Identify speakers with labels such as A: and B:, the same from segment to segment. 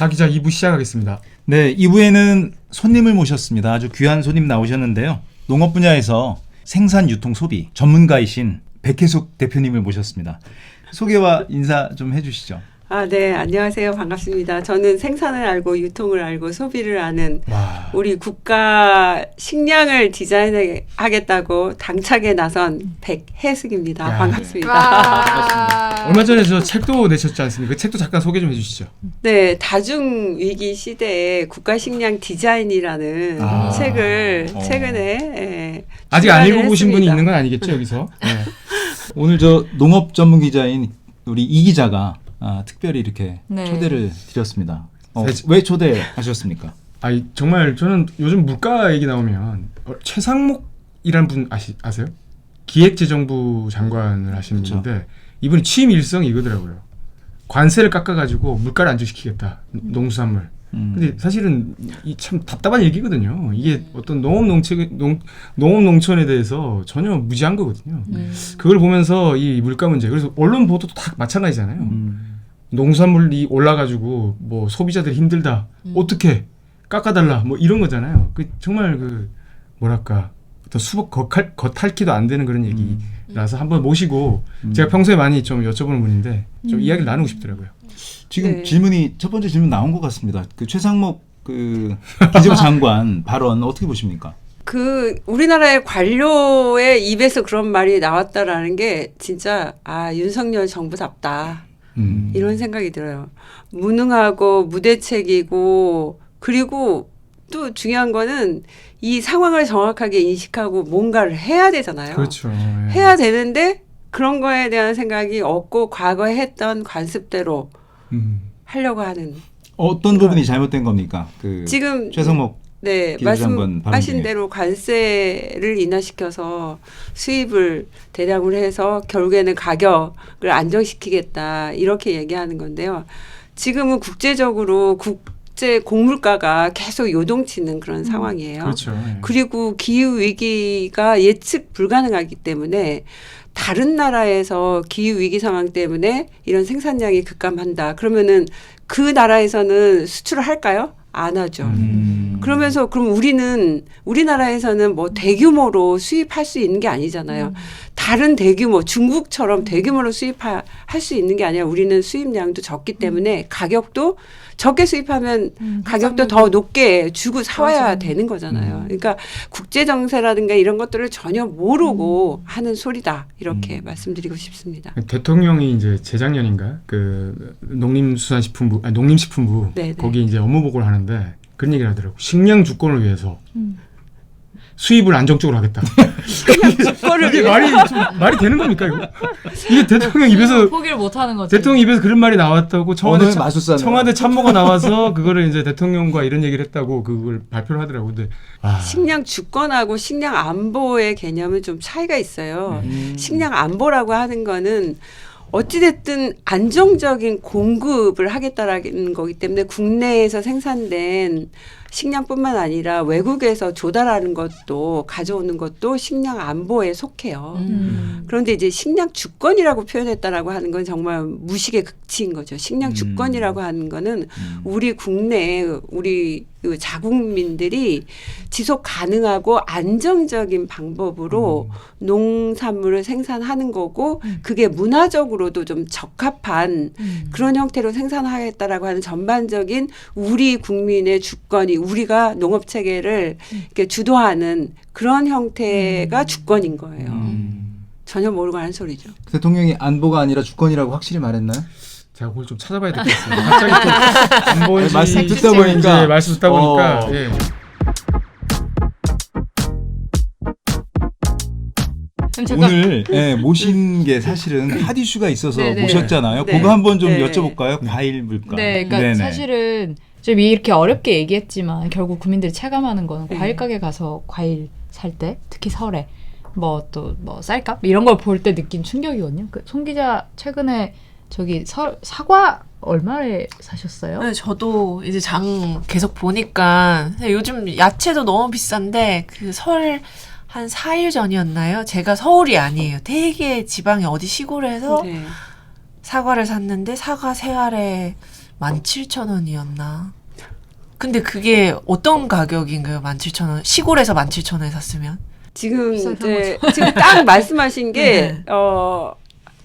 A: 박 기자 2부 시작하겠습니다.
B: 네, 2부에는 손님을 모셨습니다. 아주 귀한 손님 나오셨는데요. 농업 분야에서 생산, 유통, 소비 전문가이신 백혜숙 대표님을 모셨습니다. 소개와 인사 좀 해주시죠.
C: 네, 안녕하세요. 반갑습니다. 저는 생산을 알고 유통을 알고 소비를 아는 우리 국가 식량을 디자인하겠다고 당차게 나선 백혜숙입니다.
A: 야,
C: 반갑습니다.
A: 얼마 전에 저 책도 내셨지 않습니까? 그 책도 잠깐 소개 좀 해주시죠.
C: 네, 다중 위기 시대에 국가 식량 디자인이라는 책을 최근에
A: 아직 안
C: 출간을
A: 읽어보신
C: 했습니다.
A: 분이 있는 건 아니겠죠 여기서? 네.
B: 오늘 저 농업 전문 기자인 우리 이 기자가 특별히 이렇게 초대를 드렸습니다. 왜 초대하셨습니까?
A: 정말 저는 요즘 물가 얘기 나오면 최상목이라는 분 아세요? 기획재정부 장관을 하시는
B: 그렇죠.
A: 분인데 이분이 취임 일성이 이거더라고요. 관세를 깎아가지고 물가를 안정시키겠다. 농수산물. 근데 사실은 이 참 답답한 얘기거든요. 이게 어떤 농업 농촌에 대해서 전혀 무지한 거거든요. 그걸 보면서 이 물가 문제. 그래서 언론 보도도 다 마찬가지잖아요. 농산물이 올라가지고 뭐 소비자들이 힘들다. 어떻게 깎아달라. 뭐 이런 거잖아요. 그 정말 그 뭐랄까 더 수복 겉핥기도 안 되는 그런 얘기라서 한번 모시고 제가 평소에 많이 좀 여쭤보는 분인데 좀 이야기를 나누고 싶더라고요.
B: 지금 질문이 첫 번째 질문 나온 것 같습니다. 그 최상목 그 기재부장관 발언 어떻게 보십니까?
C: 우리나라의 관료의 입에서 그런 말이 나왔다라는 게 진짜 윤석열 정부답다. 이런 생각이 들어요. 무능하고 무대책이고 그리고 또 중요한 거는 이 상황을 정확하게 인식하고 뭔가를 해야 되잖아요.
A: 그렇죠. 예.
C: 해야 되는데 그런 거에 대한 생각이 없고 과거에 했던 관습대로 하려고 하는.
B: 어떤 부분이 잘못된 겁니까?
C: 지금
B: 최상목
C: 말씀하신
B: 발언
C: 대로 관세를 인하시켜서 수입을 대량으로 해서 결국에는 가격을 안정시키겠다 이렇게 얘기하는 건데요. 지금은 국제적으로 국제 곡물가가 계속 요동치는 그런 상황이에요.
A: 그렇죠. 예.
C: 그리고 기후 위기가 예측 불가능하기 때문에 다른 나라에서 기후 위기 상황 때문에 이런 생산량이 급감한다. 그러면은 그 나라에서는 수출을 할까요? 안 하죠. 그러면서 그럼 우리나라에서는 뭐 대규모로 수입할 수 있는 게 아니잖아요. 다른 대규모 중국처럼 대규모로 수입할 수 있는 게 아니라 우리는 수입량도 적기 때문에 가격도 적게 수입하면 가격도 더 높게 주고 사와야 되는 거잖아요. 그러니까 국제 정세라든가 이런 것들을 전혀 모르고 하는 소리다 이렇게 말씀드리고 싶습니다.
A: 대통령이 이제 재작년인가 그 농림식품부
C: 네네.
A: 거기 이제 업무 보고를 하는데 그런 얘기를 하더라고. 식량 주권을 위해서 수입을 안정적으로 하겠다. 이게 말이 되는 겁니까 이거? 이게 대통령 입에서
D: 포기를 못 하는 거죠.
A: 대통령 입에서 그런 말이 나왔다고 청와대 참모가 나와서 그거를 이제 대통령과 이런 얘기를 했다고 그걸 발표를 하더라고. 근데
C: 식량 주권하고 식량 안보의 개념은 좀 차이가 있어요. 식량 안보라고 하는 거는 어찌됐든 안정적인 공급을 하겠다라는 거기 때문에 국내에서 생산된 식량뿐만 아니라 외국에서 조달하는 것도 가져오는 것도 식량 안보에 속해요. 그런데 이제 식량 주권이라고 표현했다라고 하는 건 정말 무식의 극치인 거죠. 식량 주권이라고 하는 거는 우리 국내에 우리 자국민들이 지속 가능하고 안정적인 방법으로 농산물을 생산하는 거고 그게 문화적으로도 좀 적합한 그런 형태로 생산하겠다라고 하는 전반적인 우리 국민의 주권이 우리가 농업 체계를 이렇게 주도하는 그런 형태가 주권인 거예요. 전혀 모르고 하는 소리죠.
B: 대통령이 안보가 아니라 주권이라고 확실히 말했나요?
A: 제가 그걸 좀 찾아봐야 될 것 같습니다. 갑자기 또 안보인지
B: 말씀 듣다 보니까
A: 말씀 듣다 보니까 예.
B: 오늘 모신 게 사실은 핫 이슈가 있어서
D: 네네.
B: 모셨잖아요.
C: 네.
B: 그거 한번 좀
C: 네.
B: 여쭤볼까요? 과일 물가.
D: 네, 그러니까
B: 네네.
D: 사실은 좀 이렇게 어렵게 얘기했지만 결국 국민들이 체감하는 거는
C: 네.
D: 과일 가게 가서 과일 살 때 특히 설에 뭐 또 뭐 쌀값 이런 걸 볼 때 느낀 충격이거든요. 송 기자 최근에 저기 사과 얼마에 사셨어요?
E: 네, 저도 이제 장 계속 보니까 요즘 야채도 너무 비싼데 그 설 한 4일 전이었나요? 제가 서울이 아니에요. 되게 지방에 어디 시골에서
C: 네.
E: 사과를 샀는데 사과 3알에 17,000원이었나? 근데 그게 어떤 가격인가요? 17,000원. 시골에서 17,000원에 샀으면?
C: 지금
D: 비싼
C: 이제 지금 딱 말씀하신 게
E: 네.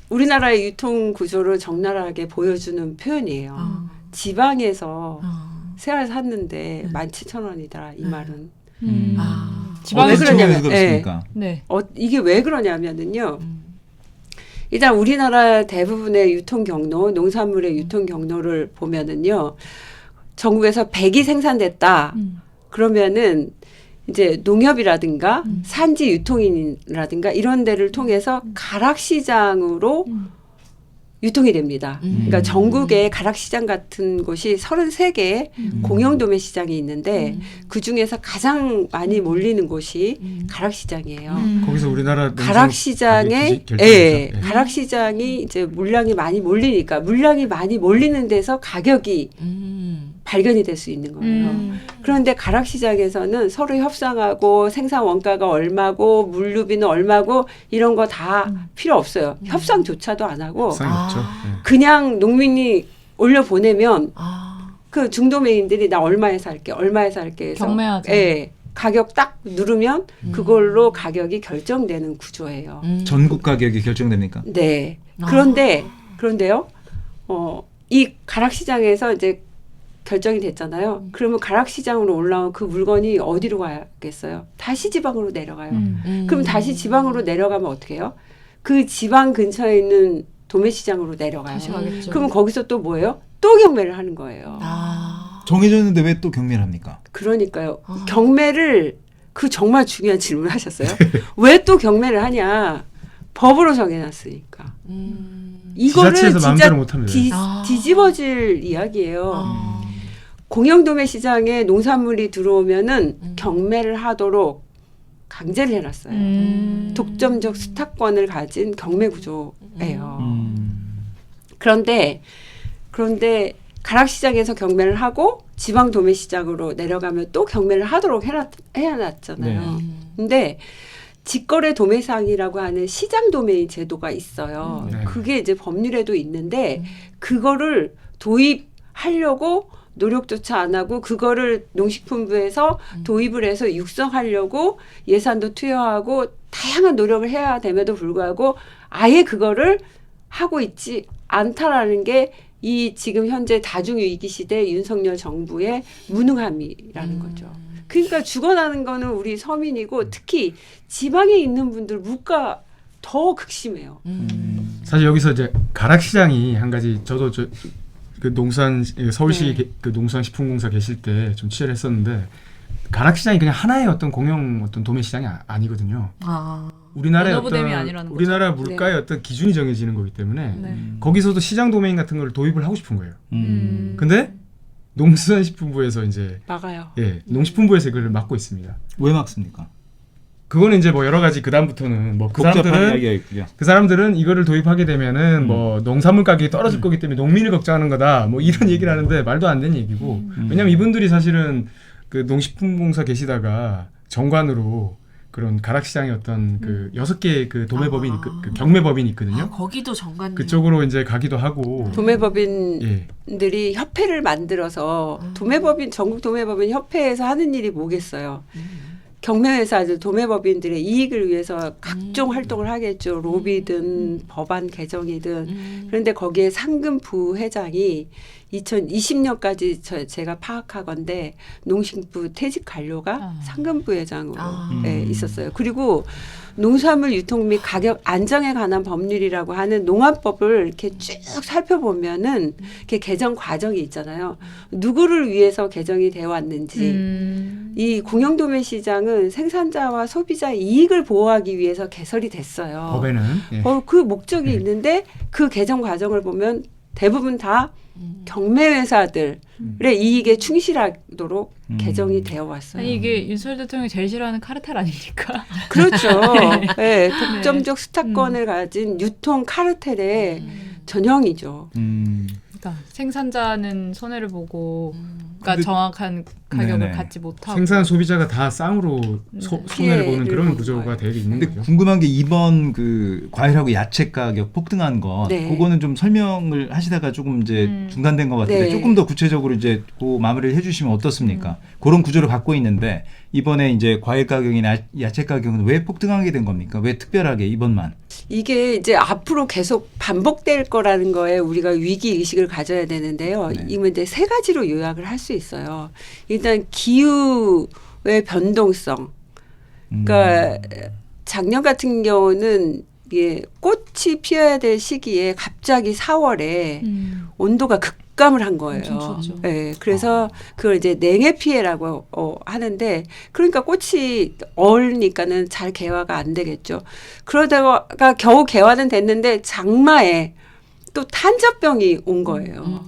C: 우리나라의 유통 구조를 적나라하게 보여주는 표현이에요. 지방에서 새알 샀는데 17,000원이다 이 말은.
D: 지방에
C: 왜 그러냐면,
B: 그렇습니까?
D: 네.
C: 이게 왜 그러냐면은요. 일단 우리나라 대부분의 유통 경로, 농산물의 유통 경로를 보면은요. 전국에서 100이 생산됐다. 그러면은 이제 농협이라든가 산지 유통인이라든가 이런 데를 통해서 가락시장으로 유통이 됩니다. 그러니까 전국에 가락시장 같은 곳이 33개의 공영 도매 시장이 있는데 그 중에서 가장 많이 몰리는 곳이 가락시장이에요.
A: 거기서 우리나라
C: 가락시장에 가락시장이 이제 물량이 많이 몰리니까 물량이 많이 몰리는 데서 가격이 발견이 될 수 있는 거예요. 그런데 가락시장에서는 서로 협상하고 생산 원가가 얼마고 물류비는 얼마고 이런 거 다 필요 없어요. 협상조차도 안 하고
A: 상이 없죠.
C: 그냥 농민이 올려 보내면 그 중도매인들이 나 얼마에 살게 해서
D: 경매하죠.
C: 예, 가격 딱 누르면 그걸로 가격이 결정되는 구조예요.
B: 전국 가격이 결정됩니까?
C: 네. 그런데요. 이 가락시장에서 이제 결정이 됐잖아요. 그러면 가락시장으로 올라온 그 물건이 어디로 가겠어요? 다시 지방으로 내려가요. 그럼 다시 지방으로 내려가면 어떻게 해요? 그 지방 근처에 있는 도매시장으로 내려가요.
D: 다시 가겠죠.
C: 그러면 거기서 또 뭐예요? 또 경매를 하는 거예요.
B: 정해졌는데 왜 또 경매를 합니까?
C: 그러니까요. 경매를 정말 중요한 질문을 하셨어요. 왜 또 경매를 하냐? 법으로 정해놨으니까. 이거를
A: 지자체에서
C: 진짜
A: 마음대로 못합니다.
C: 뒤집어질 이야기예요. 공영도매 시장에 농산물이 들어오면은 경매를 하도록 강제를 해놨어요. 독점적 수탁권을 가진 경매 구조예요. 그런데 가락시장에서 경매를 하고 지방 도매 시장으로 내려가면 또 경매를 하도록 해놨잖아요. 근데 직거래 도매상이라고 하는 시장 도매인 제도가 있어요.
A: 네.
C: 그게 이제 법률에도 있는데 그거를 도입하려고 노력조차 안 하고 그거를 농식품부에서 도입을 해서 육성하려고 예산도 투여하고 다양한 노력을 해야 됨에도 불구하고 아예 그거를 하고 있지 않다라는 게 이 지금 현재 다중위기 시대 윤석열 정부의 무능함이라는 거죠. 그러니까 죽어나는 거는 우리 서민이고 특히 지방에 있는 분들 물가 더 극심해요.
A: 사실 여기서 이제 가락시장이 한 가지 저도 그 서울시 그 농수산식품공사 계실 때 좀 취재를 했었는데 가락시장이 그냥 하나의 어떤 공영 어떤 도매시장이 아니거든요. 우리나라의
D: 언어부댐이 아니라는 거죠.
A: 우리나라 물가의 어떤 기준이 정해지는 거기 때문에 거기서도 시장 도메인 같은 걸 도입을 하고 싶은 거예요. 근데 농수산식품부에서 이제
C: 막아요.
A: 농식품부에서 그걸 막고 있습니다.
B: 왜 막습니까?
A: 그거는 이제 뭐 여러 가지 그 다음부터는 뭐 그
B: 이야기가 있고요.
A: 사람들은 이거를 도입하게 되면은 뭐 농산물 가격이 떨어질 거기 때문에 농민을 걱정하는 거다. 뭐 이런 얘기를 하는데 말도 안 되는 얘기고. 왜냐면 이분들이 사실은 그 농식품공사 계시다가 정관으로 그런 가락시장의 어떤 그 6개의 그 도매법인 그 경매법인이 있거든요.
E: 거기도 정관
A: 그쪽으로 이제 가기도 하고.
C: 도매법인들이 협회를 만들어서 전국 도매법인 협회에서 하는 일이 뭐겠어요. 경매회사들 도매법인들의 이익을 위해서 각종 활동을 하겠죠. 로비든 법안 개정이든. 그런데 거기에 상금 부회장이 2020년까지 제가 파악하건대 농식부 퇴직 관료가 상금 부회장으로 있었어요. 그리고 농산물 유통 및 가격 안정에 관한 법률이라고 하는 농안법을 이렇게 쭉 살펴보면은 이렇게 개정 과정이 있잖아요. 누구를 위해서 개정이 되어 왔는지. 이 공영도매 시장은 생산자와 소비자 이익을 보호하기 위해서 개설이 됐어요.
A: 법에는.
C: 그 목적이 있는데 그 개정 과정을 보면 대부분 다 경매회사들의 이익에 충실하도록 개정이 되어 왔어요.
D: 아니 이게 윤석열 대통령이 제일 싫어하는 카르텔 아닙니까?
C: 그렇죠. 네, 독점적 수탁권을 가진 유통 카르텔의 전형이죠.
D: 그러니까 생산자는 손해를 보고, 그러니까 정확한 가격을
B: 네네.
D: 갖지 못하고
A: 생산 소비자가 다 쌍으로 손해를
C: 피해를
A: 보는 그런
C: 보는
A: 구조가
C: 거예요.
A: 되게 있는
B: 근데
A: 거죠.
B: 궁금한 게 이번 그 과일하고 야채 가격 폭등한 거
C: 네.
B: 그거는 좀 설명을 하시다가 조금 이제 중단된 것 같은데
C: 네.
B: 조금 더 구체적으로 이제 그 마무리를 해주시면 어떻습니까? 그런 구조를 갖고 있는데 이번에 이제 과일 가격이나 야채 가격은 왜 폭등하게 된 겁니까? 왜 특별하게 이번만?
C: 이게 이제 앞으로 계속 반복될 거라는 거에 우리가 위기 의식을 가져야 되는데요.
B: 네.
C: 이건 이제 세 가지로 요약을 할 수 있어요. 일단 기후의 변동성. 그러니까 작년 같은 경우는 이게 꽃이 피어야 될 시기에 갑자기 4월에 온도가 급감을 한 거예요.
D: 엄청 춥죠.
C: 네, 그래서 그걸 이제 냉해 피해라고 하는데 그러니까 꽃이 얼니까는 잘 개화가 안 되겠죠. 그러다가 겨우 개화는 됐는데 장마에 또 탄저병이 온 거예요.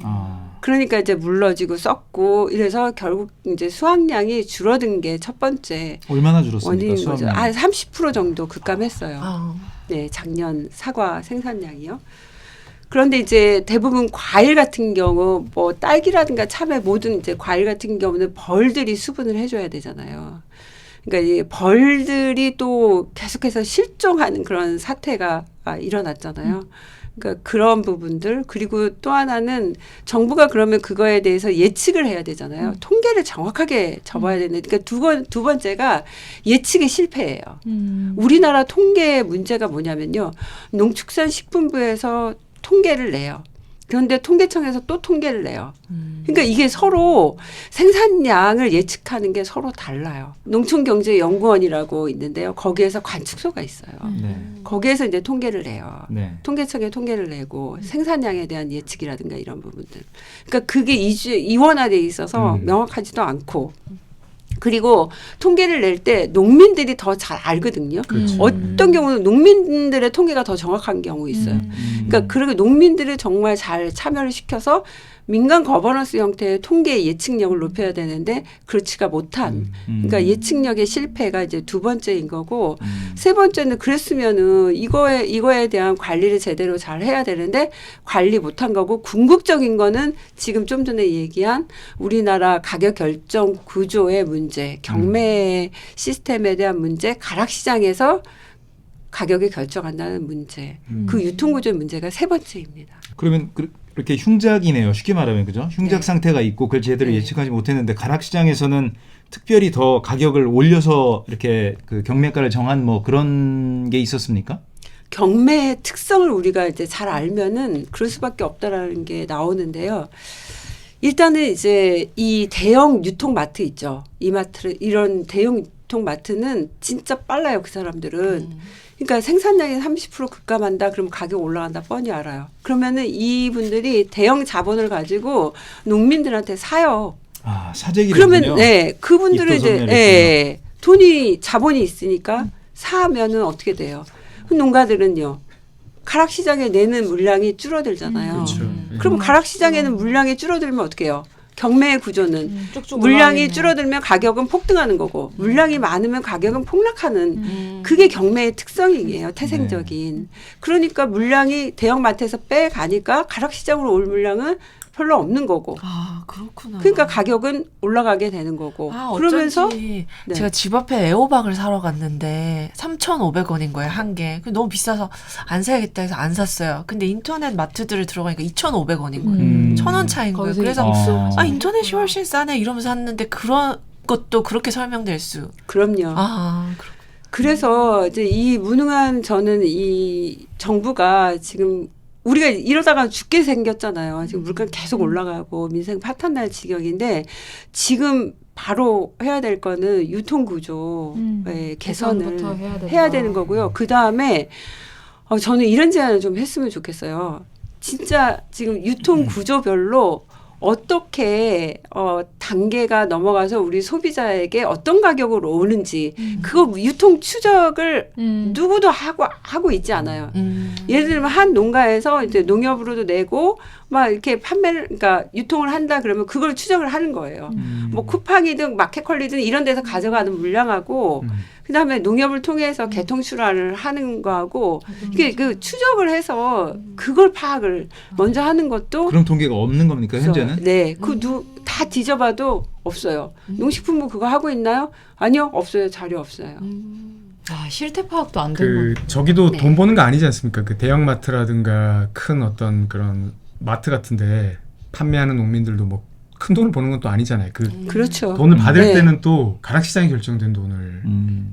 C: 그러니까 이제 물러지고 썩고 이래서 결국 이제 수확량이 줄어든 게 첫 번째
B: 얼마나 줄었습니까?
C: 원인인 거죠.
B: 수확량이?
C: 한 30% 정도 급감했어요.
E: 아,
C: 네, 작년 사과 생산량이요. 그런데 이제 대부분 과일 같은 경우 뭐 딸기라든가 참외 모든 이제 과일 같은 경우는 벌들이 수분을 해줘야 되잖아요. 그러니까 이 벌들이 또 계속해서 실종하는 그런 사태가 일어났잖아요. 그러니까 그런 부분들 그리고 또 하나는 정부가 그러면 그거에 대해서 예측을 해야 되잖아요. 통계를 정확하게 접어야 되는데 그러니까 두 번째가 예측이 실패예요. 우리나라 통계의 문제가 뭐냐면요. 농축산식품부에서 통계를 내요. 그런데 통계청에서 또 통계를 내요. 그러니까 이게 서로 생산량을 예측하는 게 서로 달라요. 농촌경제연구원이라고 있는데요. 거기에서 관측소가 있어요.
B: 네.
C: 거기에서 이제 통계를 내요.
B: 네.
C: 통계청에 통계를 내고 생산량에 대한 예측이라든가 이런 부분들. 그러니까 그게 이원화돼 있어서 명확하지도 않고 그리고 통계를 낼 때 농민들이 더 잘 알거든요.
B: 그렇죠.
C: 어떤 경우는 농민들의 통계가 더 정확한 경우 있어요. 그러니까 그렇게 농민들을 정말 잘 참여를 시켜서 민간 거버넌스 형태의 통계 예측력을 높여야 되는데 그렇지가 못한 그러니까 예측력의 실패가 이제 두 번째인 거고 세 번째는 그랬으면은 이거에 대한 관리를 제대로 잘 해야 되는데 관리 못한 거고 궁극적인 거는 지금 좀 전에 얘기한 우리나라 가격 결정 구조의 문제, 경매 시스템에 대한 문제, 가락시장에서 가격을 결정한다는 문제, 그 유통구조의 문제가 세 번째입니다.
B: 그러면 그렇게 흉작이네요. 쉽게 말하면 그죠? 흉작
C: 네.
B: 상태가 있고 그걸 제대로
C: 네.
B: 예측하지 못했는데 가락시장에서는 특별히 더 가격을 올려서 이렇게 그 경매가를 정한 뭐 그런 게 있었습니까?
C: 경매의 특성을 우리가 이제 잘 알면은 그럴 수밖에 없다라는 게 나오는데요. 일단은 이제 이 대형 유통마트 있죠. 이런 대형 유통마트는 진짜 빨라요. 그 사람들은. 그러니까 생산량이 30% 급감한다. 그러면 가격 올라간다. 뻔히 알아요. 그러면은 이분들이 대형 자본을 가지고 농민들한테 사요.
B: 아, 사재기군요.
C: 그러면 네, 그분들은 이제 자본이 있으니까 사면은 어떻게 돼요? 농가들은요. 가락시장에 내는 물량이 줄어들잖아요.
A: 그렇죠.
C: 그럼 가락시장에는 물량이 줄어들면 어떻게 해요? 경매의 구조는
D: 쭉쭉
C: 물량이
D: 올라가겠네요.
C: 줄어들면 가격은 폭등하는 거고 물량이 많으면 가격은 폭락하는 그게 경매의 특성이에요. 태생적인. 그러니까 물량이 대형마트에서 빼가니까 가락시장으로 올 물량은 별로 없는 거고.
E: 아, 그렇구나.
C: 그러니까 가격은 올라가게 되는 거고.
E: 아,
C: 그러면서
E: 어쩐지
C: 네.
E: 제가 집 앞에 애호박을 사러 갔는데 3,500원인 거예요, 한 개. 너무 비싸서 안 사야겠다 해서 안 샀어요. 근데 인터넷 마트들을 들어가니까 2,500원인 거예요. 1,000원 차이인 거예요.
D: 거기서
E: 그래서
B: 입수.
E: 인터넷이 훨씬 싸네 이러면서 샀는데 그런 것도 그렇게 설명될 수.
C: 그럼요. 그래서 이제 이 무능한 저는 이 정부가 지금 우리가 이러다가 죽게 생겼잖아요. 지금 물가 계속 올라가고 민생 파탄 날 지경인데 지금 바로 해야 될 거는 유통 구조의 개선을
D: 개선부터
C: 해야 되는 거고요. 그 다음에 저는 이런 제안을 좀 했으면 좋겠어요. 진짜 지금 유통 구조별로 어떻게 단계가 넘어가서 우리 소비자에게 어떤 가격으로 오는지 그거 유통 추적을 누구도 하고 있지 않아요. 예를 들면 한 농가에서 이제 농협으로도 내고 막 이렇게 그러니까 유통을 한다 그러면 그걸 추적을 하는 거예요. 뭐 쿠팡이든 마켓컬리든 이런 데서 가져가는 물량하고 그다음에 농협을 통해서 개통 출하를 하는 거하고 이게 그 추적을 해서 그걸 파악을 먼저 하는 것도
B: 그런 통계가 없는 겁니까 현재는?
C: 네, 다 뒤져봐도 없어요. 농식품부 그거 하고 있나요? 아니요, 없어요. 자료 없어요.
D: 아, 실태 파악도 안
A: 그
D: 되고.
A: 저기도
C: 네.
A: 돈 버는 거 아니지 않습니까? 그 대형마트라든가 큰 어떤 그런 마트 같은데 판매하는 농민들도 뭐 큰 돈을 버는 건 또 아니잖아요. 그
C: 그렇죠.
A: 돈을 받을
C: 네.
A: 때는 또 가락시장에 결정된 돈을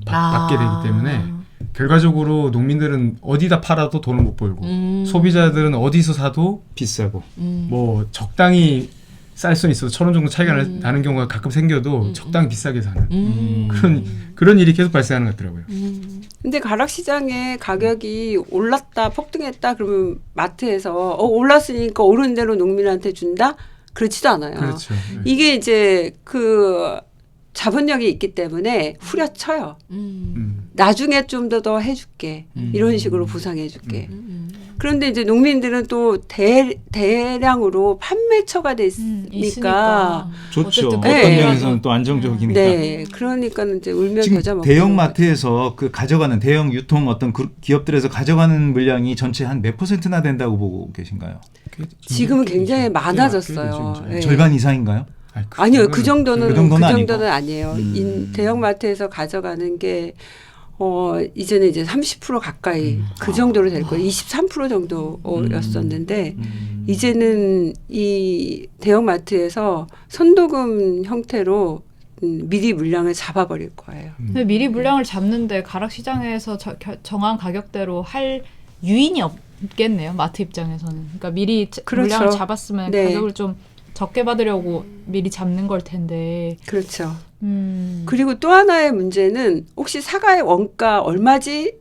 A: 받게 되기 때문에 결과적으로 농민들은 어디다 팔아도 돈을 못 벌고 소비자들은 어디서 사도 비싸고 뭐 적당히 쌀 수 있어도 1,000원 정도 차이가 나는 경우가 가끔 생겨도 적당히 비싸게 사는 그런 일이 계속 발생하는 것 같더라고요.
C: 근데 가락시장의 가격이 올랐다, 폭등했다 그러면 마트에서 올랐으니까 오른 대로 농민한테 준다? 그렇지도 않아요.
A: 그렇죠. 네.
C: 이게 이제 그 자본력이 있기 때문에 후려쳐요. 나중에 좀 더 해줄게. 이런 식으로 보상해줄게. 그런데 이제 농민들은 또 대량으로 판매처가 됐으니까.
D: 있으니까.
B: 좋죠.
D: 어쨌든
B: 어떤
C: 네.
B: 면에서는 또 안정적이니까.
C: 네, 그러니까 이제 울며 겨자
B: 지금
C: 먹고.
B: 대형 마트에서 그 가져가는 대형 유통 어떤 기업들에서 가져가는 물량이 전체 한 몇 %나 된다고 보고 계신가요?
C: 지금은 굉장히 많아졌어요. 네.
B: 절반 이상인가요?
C: 아니요, 그 정도는
B: 그 정도는 아니고.
C: 아니에요. 대형마트에서 가져가는 게 이제는 이제 30% 가까이 그 정도로 될 거예요. 23% 정도였었는데 이제는 이 대형마트에서 선도금 형태로 미리 물량을 잡아버릴 거예요.
D: 근데 미리 물량을 잡는데 가락시장에서 정한 가격대로 할 유인이 없겠네요. 마트 입장에서는. 그러니까 미리
C: 그렇죠.
D: 물량을 잡았으면
C: 네.
D: 가격을 좀 적게 받으려고 미리 잡는 걸 텐데.
C: 그렇죠. 그리고 또 하나의 문제는 혹시 사과의 원가 얼마지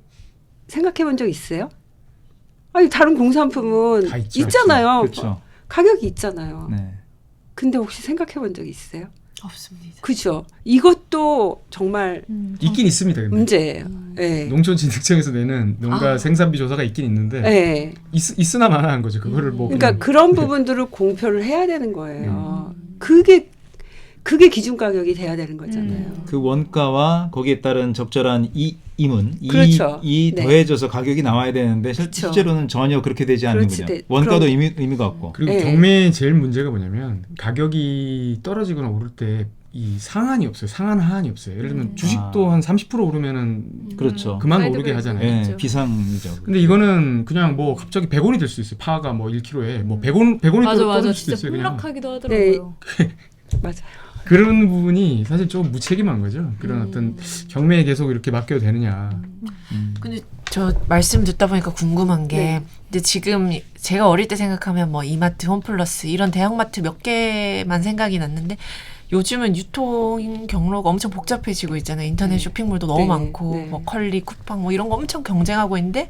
C: 생각해 본 적 있어요? 아니 다른 공산품은
A: 다 있죠.
C: 있잖아요.
B: 그렇죠.
C: 가격이 있잖아요.
B: 네.
C: 근데 혹시 생각해 본 적 있어요?
E: 없습니다.
C: 그죠. 이것도 정말
A: 있긴 있습니다. 근데.
C: 문제예요. 네.
A: 농촌진흥청에서 내는 농가 생산비 조사가 있긴 있는데
C: 네.
A: 있으나 마나 한 거죠. 그거를 뭐
C: 그러니까
A: 그냥
C: 그런 부분들을 공표를 해야 되는 거예요. 그게 기준 가격이 돼야 되는 거잖아요.
B: 그 원가와 거기에 따른 적절한 임은
C: 그렇죠.
B: 이
C: 네.
B: 더해져서 가격이 나와야 되는데
C: 그렇죠.
B: 실제로는 전혀 그렇게 되지
C: 그렇지,
B: 않는군요.
C: 네.
B: 원가도
C: 그럼-
B: 의미가 없고.
A: 그리고
C: 네.
A: 경매의 제일 문제가 뭐냐면 가격이 떨어지거나 오를 때 이 상한이 없어요. 상한 하한이 없어요. 예를 들면 주식도 한 30% 오르면은
B: 그렇죠.
A: 그만
D: 사이드
A: 오르게
D: 베이스.
A: 하잖아요.
B: 네,
D: 있죠.
B: 비상이죠.
A: 근데 이거는 그냥 뭐 갑자기 100원이 될 수 있어요. 파가 뭐 1kg에 뭐 100원이
D: 맞아.
A: 떨어질 수도
D: 진짜
A: 있어요. 그냥.
D: 폭락하기도 하더라고요.
C: 맞아요.
A: 그런 부분이 사실 좀 무책임한 거죠. 그런 어떤 경매에 계속 이렇게 맡겨도 되느냐.
E: 근데 저 말씀 듣다 보니까 궁금한 게
C: 네.
E: 근데 지금 제가 어릴 때 생각하면 뭐 이마트, 홈플러스 이런 대형마트 몇 개만 생각이 났는데 요즘은 유통 경로가 엄청 복잡해지고 있잖아요. 인터넷 쇼핑몰도 너무
C: 네,
E: 많고
C: 네.
E: 뭐 컬리, 쿠팡 뭐 이런 거 엄청 경쟁하고 있는데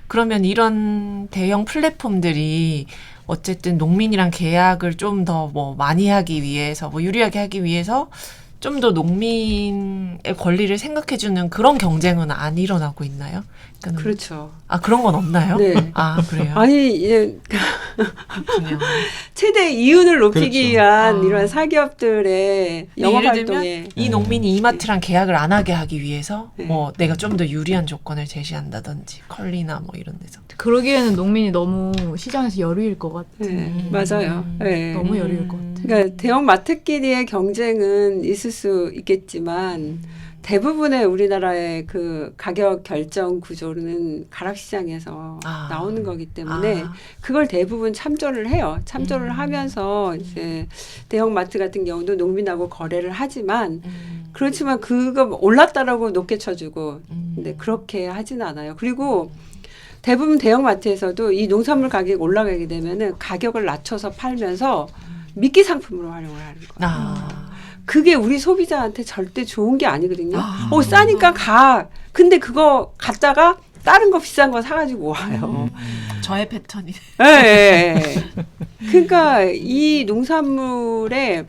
E: 그러면 이런 대형 플랫폼들이 어쨌든 농민이랑 계약을 좀 더 뭐 많이 하기 위해서 뭐 유리하게 하기 위해서 좀 더 농민의 권리를 생각해주는 그런 경쟁은 안 일어나고 있나요? 그러니까
C: 그렇죠.
E: 그런 건 없나요?
C: 네.
E: 아 그래요?
C: 아니 예,
E: 그렇군요.
C: 최대 이윤을 높이기
B: 그렇죠.
C: 위한
E: 아.
C: 이런 사기업들의 영업
E: 예를 들면
C: 활동에
E: 이 농민이 이마트랑 계약을 안 하게 하기 위해서
C: 네.
E: 뭐 내가 좀 더 유리한 조건을 제시한다든지 컬리나 뭐 이런 데서
D: 그러기에는 농민이 너무 시장에서 열의일 것 같아.
C: 네, 맞아요. 네.
D: 너무 열의일 것 같아.
C: 그러니까 대형 마트끼리의 경쟁은 있을 수 있겠지만 대부분의 우리나라의 그 가격 결정 구조는 가락시장에서 나오는 거기 때문에 그걸 대부분 참조를 해요. 참조를 하면서 이제 대형 마트 같은 경우도 농민하고 거래를 하지만 그렇지만 그거 올랐다라고 높게 쳐주고 근데 그렇게 하지는 않아요. 그리고 대부분 대형 마트에서도 이 농산물 가격이 올라가게 되면은 가격을 낮춰서 팔면서 미끼 상품으로 활용을 하는 거예요. 그게 우리 소비자한테 절대 좋은 게 아니거든요. 싸니까 가. 근데 그거 갔다가 다른 거 비싼 거 사가지고 와요.
E: 저의 패턴이.
C: 예. 그러니까 이 농산물의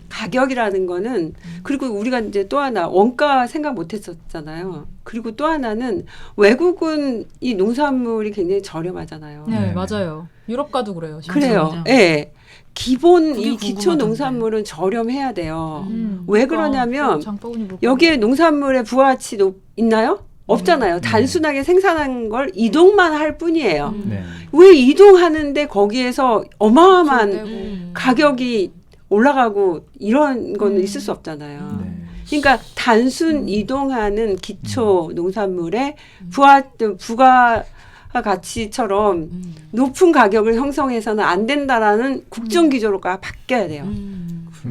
C: 가격이라는 거는 그리고 우리가 이제 또 하나 원가 생각 못 했었잖아요. 그리고 또 하나는 외국은 이 농산물이 굉장히 저렴하잖아요.
D: 네, 맞아요. 유럽 가도 그래요.
C: 그래요.
D: 심지어.
C: 예. 기본
E: 그게
C: 이 기초
E: 궁금하던데.
C: 농산물은 저렴해야 돼요. 왜 그러냐면
D: 장바구니 물건.
C: 여기에 농산물의 부가가치 있나요? 없잖아요. 단순하게 생산한 걸 이동만 할 뿐이에요.
B: 네.
C: 왜 이동하는데 거기에서 어마어마한
D: 떼고.
C: 가격이 올라가고 이런 거는 있을 수 없잖아요.
B: 네.
C: 그러니까 단순 이동하는 기초 농산물의 부가 가치처럼 높은 가격을 형성해서는 안 된다라는 국정 기조가 바뀌어야 돼요.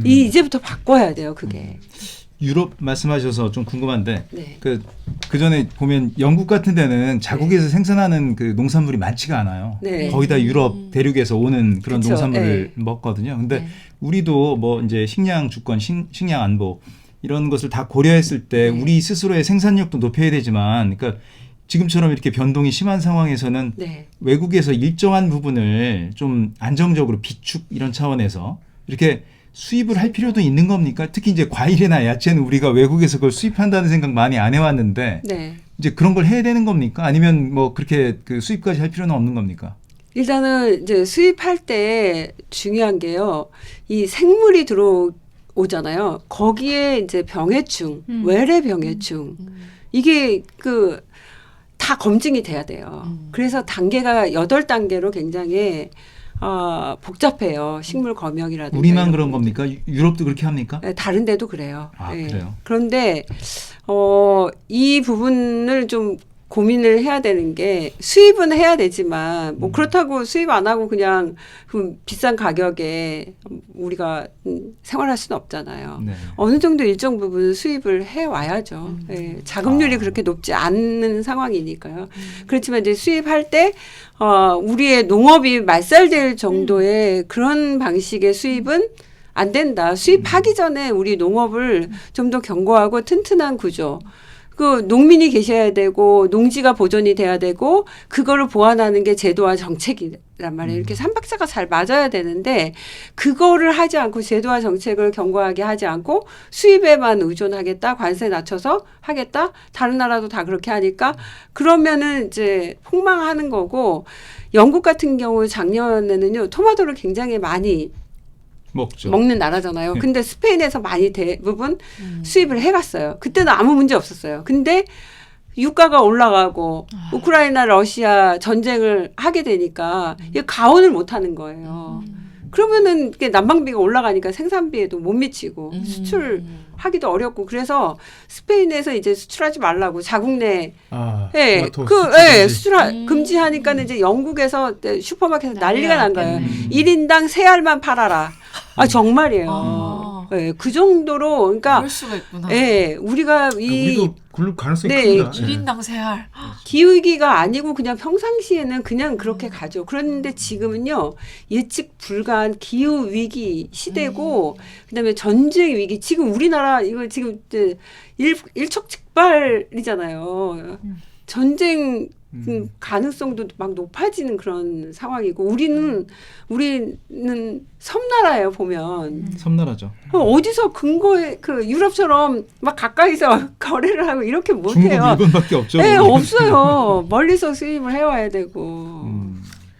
C: 이제부터 바꿔야 돼요. 그게.
B: 유럽 말씀하셔서 좀 궁금한데
C: 네.
B: 그 전에 보면 영국 같은 데는 자국에서 생산하는 그 농산물이 많지가 않아요.
C: 네.
B: 거의 다 유럽 대륙에서 오는 그런
C: 그쵸.
B: 농산물을
C: 네.
B: 먹거든요. 근데 우리도 뭐 이제 식량 주권, 식량 안보 이런 것을 다 고려했을 때
C: 네.
B: 우리 스스로의 생산력도 높여야 되지만, 그러니까 지금처럼 이렇게 변동이 심한 상황에서는
C: 네.
B: 외국에서 일정한 부분을 좀 안정적으로 비축 이런 차원에서 이렇게 수입을 할 필요도 있는 겁니까? 특히 이제 과일이나 야채는 우리가 외국에서 그걸 수입한다는 생각 많이 안 해왔는데
C: 네.
B: 이제 그런 걸 해야 되는 겁니까? 아니면 뭐 그렇게 그 수입까지 할 필요는 없는 겁니까?
C: 일단은 이제 수입할 때 중요한 게요. 이 생물이 들어오잖아요. 거기에 이제 병해충, 외래 병해충 이게 다 검증이 돼야 돼요. 그래서 단계가 8단계로 굉장히 복잡해요. 식물 검역이라든가.
B: 우리만
C: 이런
B: 그런
C: 거.
B: 겁니까? 유럽도 그렇게 합니까?
C: 네, 다른 데도 그래요.
B: 아,
C: 네.
B: 그래요?
C: 그런데 이 부분을 좀 고민을 해야 되는 게 수입은 해야 되지만 뭐 그렇다고 수입 안 하고 그냥 그 비싼 가격에 우리가 생활할 수는 없잖아요.
B: 네.
C: 어느 정도 일정 부분 수입을 해 와야죠. 예, 자급률이
B: 아.
C: 그렇게 높지 않는 상황이니까요. 그렇지만 이제 수입할 때 우리의 농업이 말살될 정도의 그런 방식의 수입은 안 된다. 수입하기 전에 우리 농업을 좀 더 견고하고 튼튼한 구조. 그 농민이 계셔야 되고 농지가 보존이 돼야 되고 그거를 보완하는 게 제도와 정책이란 말이에요. 이렇게 삼박자가 잘 맞아야 되는데 그거를 하지 않고 제도와 정책을 견고하게 하지 않고 수입에만 의존하겠다. 관세 낮춰서 하겠다. 다른 나라도 다 그렇게 하니까 그러면은 이제 폭망하는 거고 영국 같은 경우 작년에는요. 토마토를 굉장히 많이
B: 먹죠.
C: 먹는 나라잖아요.
B: 네.
C: 근데 스페인에서 많이 대부분 수입을 해갔어요. 그때는 아무 문제 없었어요. 근데 유가가 올라가고 우크라이나 러시아 전쟁을 하게 되니까 이게 가온을 못 하는 거예요. 그러면은 이게 난방비가 올라가니까 생산비에도 못 미치고 수출하기도 어렵고 그래서 스페인에서 이제 수출하지 말라고 자국 내
A: 토마토 수출 금지.
C: 수출 금지하니까는 이제 영국에서 슈퍼마켓에서 난리가 난 거예요.
B: 음.
C: 1인당 3알만 팔아라. 정말이에요. 네, 그 정도로 그러니까
E: 그럴 수가 있구나.
C: 예, 우리가 이
A: 우리도 그럴 가능성이
C: 네,
A: 큽니다.
E: 1인당 3알.
C: 기후위기가 아니고 그냥 평상시에는 그냥 그렇게 가죠. 그런데 지금은요, 예측 불가한 기후위기 시대고, 그 다음에 전쟁 위기. 지금 우리나라, 이거 지금 이제 일촉즉발이잖아요. 전쟁 가능성도 막 높아지는 그런 상황이고, 우리는 섬나라예요, 보면.
B: 섬나라죠.
C: 어디서 근거에, 유럽처럼 막 가까이서 거래를 하고 이렇게
B: 중국,
C: 못해요.
B: 일본밖에 없죠.
C: 네,
B: 거기.
C: 없어요. 멀리서 수입을 해와야 되고.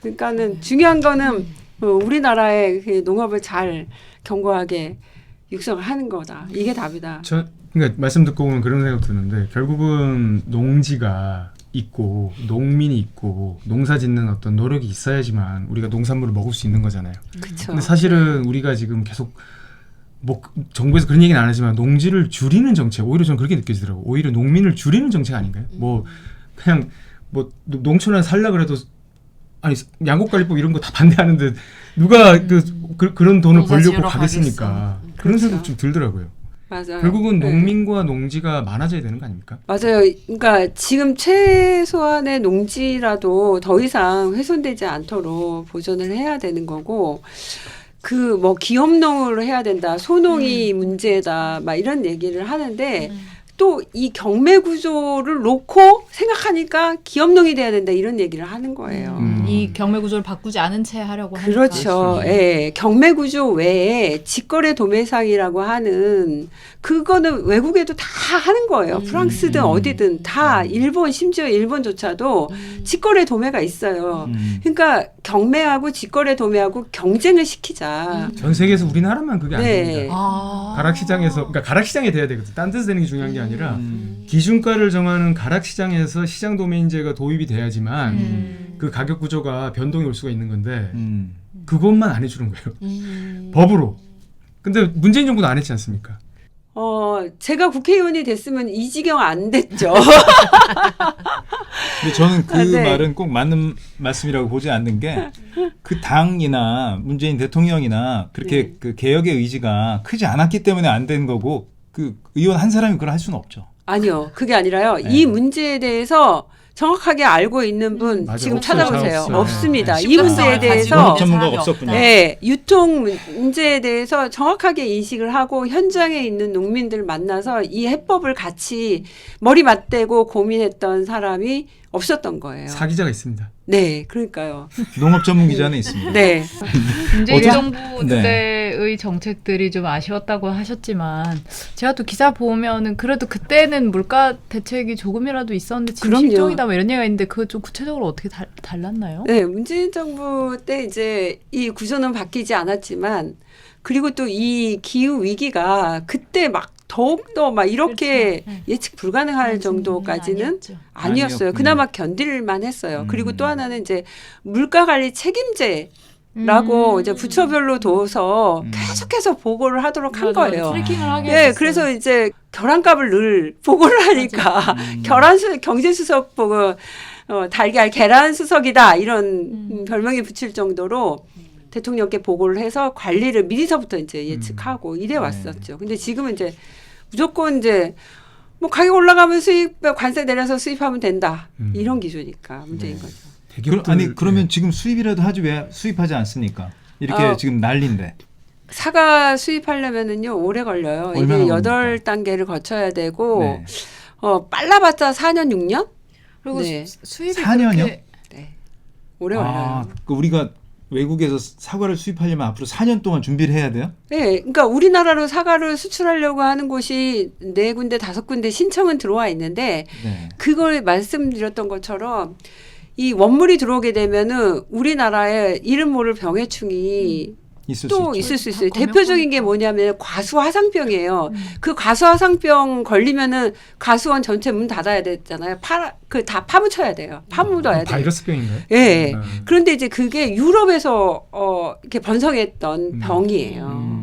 C: 그러니까는 중요한 거는 우리나라의 그 농업을 잘 견고하게 육성을 하는 거다. 이게 답이다.
A: 그러니까 말씀 듣고 보면 그런 생각 드는데 결국은 농지가 있고 농민이 있고 농사 짓는 어떤 노력이 있어야지만 우리가 농산물을 먹을 수 있는 거잖아요.
C: 그렇죠.
A: 근데 사실은 우리가 지금 계속 뭐 정부에서 그런 얘기는 안 하지만 농지를 줄이는 정책 오히려 저는 그렇게 느껴지더라고요. 오히려 농민을 줄이는 정책 아닌가요? 뭐 그냥 뭐 농촌에 살라 그래도 아니 양곡관리법 이런 거 다 반대하는데 누가 그런 돈을
E: 농사
A: 벌려고
E: 지으러
A: 가겠습니까?
E: 가겠어.
A: 그런
C: 그렇죠.
A: 생각 좀 들더라고요.
C: 맞아요.
A: 결국은
C: 네.
A: 농민과 농지가 많아져야 되는 거 아닙니까?
C: 맞아요. 그러니까 지금 최소한의 농지라도 더 이상 훼손되지 않도록 보존을 해야 되는 거고 뭐 기업농으로 해야 된다. 소농이 문제다. 막 이런 얘기를 하는데 또 이 경매 구조를 놓고 생각하니까 기업농이 돼야 된다 이런 얘기를 하는 거예요.
D: 이 경매 구조를 바꾸지 않은 채 하려고 하니까.
C: 그렇죠. 예. 경매 구조 외에 직거래 도매상이라고 하는 그거는 외국에도 다 하는 거예요. 프랑스든 어디든 다 일본 심지어 일본조차도 직거래 도매가 있어요. 그러니까 경매하고 직거래 도매하고 경쟁을 시키자.
A: 전 세계에서 우리나라만 그게 안
C: 네.
A: 됩니다.
D: 아.
A: 가락시장에서 그러니까 가락시장이 돼야 되거든. 딴 데서 되는 게 중요한 게 아니라 기준가를 정하는 가락시장에서 시장 도매인제가 도입이 돼야지만 그 가격 구조가 변동이 올 수가 있는 건데 그것만 안 해주는 거예요. 법으로. 근데 문재인 정부는 안 했지 않습니까?
C: 제가 국회의원이 됐으면 이 지경 안 됐죠.
B: 근데 저는 그
C: 네.
B: 말은 꼭 맞는 말씀이라고 보지 않는 게 그 당이나 문재인 대통령이나 그렇게
C: 네.
B: 그 개혁의 의지가 크지 않았기 때문에 안 된 거고 그 의원 한 사람이 그걸 할 수는 없죠.
C: 아니요. 그게 아니라요.
B: 네.
C: 이 문제에 대해서 정확하게 알고 있는 분
A: 맞아요.
C: 지금
A: 없어요.
C: 찾아보세요.
A: 없어요.
C: 없습니다.
A: 네.
C: 이 문제에 대해서
B: 영업 전문가가 없었군요.
C: 네, 유통 문제에 대해서 정확하게 인식을 하고 현장에 있는 농민들 만나서 이 해법을 같이 머리 맞대고 고민했던 사람이 없었던 거예요.
A: 사기자가 있습니다.
C: 네, 그러니까요.
B: 농업 전문 기자는 있습니다.
C: 네,
D: 문재인
B: 어제-
D: 정부
B: 네.
D: 때의 정책들이 좀 아쉬웠다고 하셨지만 제가 또 기사 보면은 그래도 그때는 물가 대책이 조금이라도 있었는데 지금
C: 그럼요.
D: 실종이다 뭐 이런 얘기가 있는데 그거 좀 구체적으로 어떻게 달랐나요?
C: 네, 문재인 정부 때 이제 이 구조는 바뀌지 않았지만 그리고 또 이 기후 위기가 그때 막 더욱더 막 이렇게
D: 그렇죠. 네.
C: 예측 불가능할 정도까지는
D: 아니었죠.
C: 아니었어요.
B: 아니었군요.
C: 그나마 견딜만 했어요. 그리고 또 하나는 이제 물가 관리 책임제라고 이제 부처별로 둬서 계속해서 보고를 하도록 한
D: 맞아요.
C: 거예요.
D: 트래킹을 하게
C: 예,
D: 해줬어요.
C: 그래서 이제 결함값을 늘 보고를 하니까 경제수석 보고 달걀 계란 수석이다 이런 별명이 붙일 정도로 대통령께 보고를 해서 관리를 미리서부터 이제 예측하고 이래 왔었죠. 근데 지금은 이제 무조건 이제 뭐 가격 올라가면 수입 관세 내려서 수입하면 된다 이런 기조니까 문제인 거죠.
A: 대기업들,
B: 그러면
A: 네.
B: 지금 수입이라도 하지 왜 수입하지 않습니까? 이렇게 지금 난리인데.
C: 사과 수입하려면은요 오래 걸려요. 이게
B: 얼마나
C: 8단계를 거쳐야 되고
B: 네.
C: 빨라봤자 4년 6년?
D: 그리고
C: 네.
D: 수입이
B: 4년이요?
D: 그렇게
C: 네. 오래
B: 아,
C: 걸려요.
B: 그 우리가 외국에서 사과를 수입하려면 앞으로 4년 동안 준비를 해야 돼요?
C: 네, 그러니까 우리나라로 사과를 수출하려고 하는 곳이 4군데, 5군데 신청은 들어와 있는데
B: 네.
C: 그걸 말씀드렸던 것처럼 이 원물이 들어오게 되면은 우리나라에 이름 모를 병해충이
B: 있을
C: 또
B: 수 있죠.
C: 있을 수 있어요.
D: 다
C: 대표적인 게
D: 검역하니까.
C: 뭐냐면 과수화상병이에요. 그 과수화상병 걸리면은 과수원 전체 문 닫아야 되잖아요. 다 파묻혀야 돼요. 파묻어야 돼요.
A: 바이러스병인가요?
C: 예.
A: 음.
C: 그런데 이제 그게 유럽에서 이렇게 번성했던 병이에요.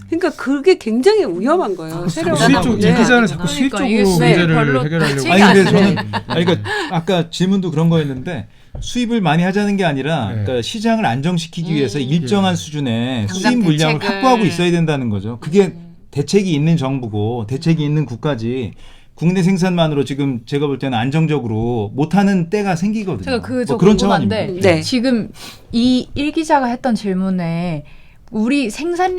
C: 그러니까 그게 굉장히 위험한 거예요.
A: 자꾸
C: 세력은.
A: 수입 쪽, 이
C: 네.
A: 기자는 자꾸 수입
D: 그러니까
A: 쪽으로
D: 이게 수입
A: 문제를
D: 별로
A: 해결하려고.
D: 대책이
B: 아니 근데
C: 네.
B: 저는 그러니까 아까 질문도 그런 거였는데 수입을 많이 하자는 게 아니라
A: 네.
B: 그러니까 시장을 안정시키기 위해서 일정한 수준의
E: 당장
B: 수입 물량을
E: 대책을.
B: 확보하고 있어야 된다는 거죠. 그게 대책이 있는 정부고 대책이 있는 국가지. 국내 생산만으로 지금 제가 볼 때는 안정적으로 못하는 때가 생기거든요.
D: 제가 그저
B: 뭐 그런
D: 궁금한데
B: 차원입니다.
C: 네.
D: 지금 이 일 기자가 했던 질문에 우리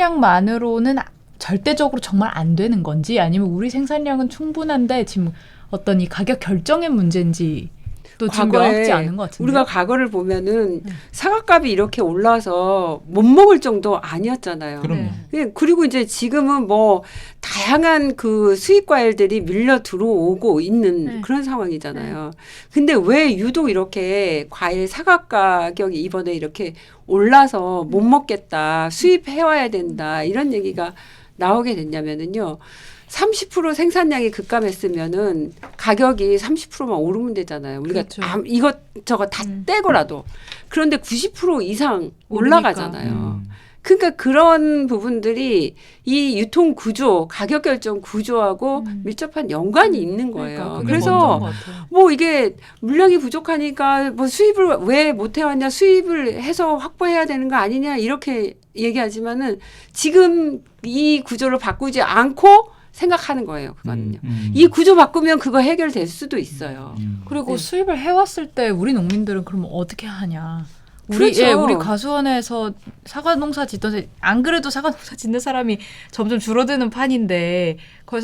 D: 생산량만으로는 절대적으로 정말 안 되는 건지 아니면 우리 생산량은 충분한데 지금 어떤 이 가격 결정의 문제인지 또 지금 명확지 않은 것 같은데
C: 우리가 과거를 보면은 사과값이 이렇게 올라서 못 먹을 정도 아니었잖아요.
B: 그럼요.
D: 네.
C: 그리고 이제 지금은 뭐 다양한 그 수입 과일들이 밀려 들어오고 있는
D: 네.
C: 그런 상황이잖아요. 근데 왜 유독 이렇게 과일 사과 가격이 이번에 이렇게 올라서 못 먹겠다, 수입해 와야 된다 이런 얘기가 나오게 됐냐면은요. 30% 생산량이 급감했으면은 가격이 30%만 오르면 되잖아요. 우리가
D: 그렇죠.
C: 이것저것 다 떼고라도. 그런데 90% 이상 올라가잖아요. 그러니까 그런 부분들이 이 유통 구조, 가격 결정 구조하고 밀접한 연관이 있는 거예요.
D: 그러니까 그게
C: 그래서
D: 먼저인 것 같아요.
C: 뭐 이게 물량이 부족하니까 뭐 수입을 왜 못 해왔냐, 수입을 해서 확보해야 되는 거 아니냐 이렇게 얘기하지만은 지금 이 구조를 바꾸지 않고 생각하는 거예요. 그거는요. 이 구조 바꾸면 그거 해결될 수도 있어요.
D: 그리고
C: 네.
D: 수입을 해왔을 때 우리 농민들은 그러면 어떻게 하냐
C: 그렇죠.
D: 우리 과수원에서 사과 농사 짓던 안 그래도 사과 농사 짓는 사람이 점점 줄어드는 판인데